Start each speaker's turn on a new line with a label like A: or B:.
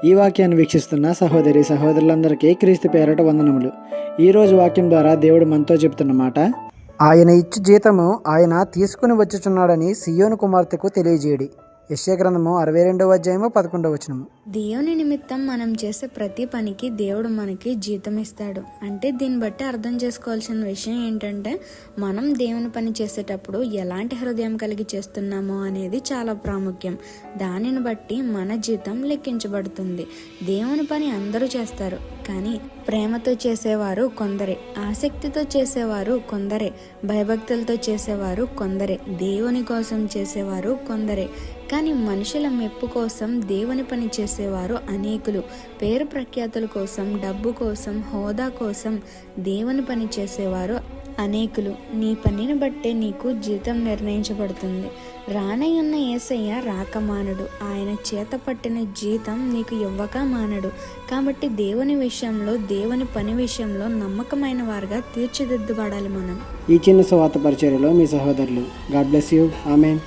A: ఈ వాక్యాన్ని వీక్షిస్తున్న సహోదరి సహోదరులందరికీ క్రీస్తు పేరట వందనములు. ఈరోజు వాక్యం ద్వారా దేవుడు మనతో చెబుతున్న మాట, ఆయన ఇచ్చు జీతము ఆయన తీసుకుని వచ్చుచున్నాడని సియోను కుమార్తెకు తెలియజేయడి. యెషయా గ్రంథము 62వ అధ్యాయము 11వ వచనము.
B: దేవుని నిమిత్తం మనం చేసే ప్రతి పనికి దేవుడు మనకి జీతం ఇస్తాడు. అంటే దీన్ని బట్టి అర్థం చేసుకోవాల్సిన విషయం ఏంటంటే, మనం దేవుని పని చేసేటప్పుడు ఎలాంటి హృదయం కలిగి చేస్తున్నామో అనేది చాలా ప్రాముఖ్యం. దానిని బట్టి మన జీతం లెక్కించబడుతుంది. దేవుని పని అందరూ చేస్తారు, కానీ ప్రేమతో చేసేవారు కొందరే, ఆసక్తితో చేసేవారు కొందరే, భయభక్తులతో చేసేవారు కొందరే, దేవుని కోసం చేసేవారు కొందరే. కానీ మనుషుల మెప్పు కోసం దేవుని పని చేసేవారు అనేకులు. పేరు ప్రఖ్యాతుల కోసం, డబ్బు కోసం, హోదా కోసం దేవుని పని చేసేవారు అనేకులు. నీ పనిని బట్టే నీకు జీతం నిర్ణయించబడుతుంది. రానయ్యున్న యేసయ్య రాక మానడు. ఆయన చేత పట్టిన జీతం నీకు ఇవ్వక మానడు. కాబట్టి దేవుని విషయంలో, దేవుని పని విషయంలో నమ్మకమైన వారుగా తీర్చిదిద్దబడాలి మనం.
A: ఈ చిన్న సువార్త పరిచర్యలో మీ సహోదరులు. God bless you. ఆమేన్.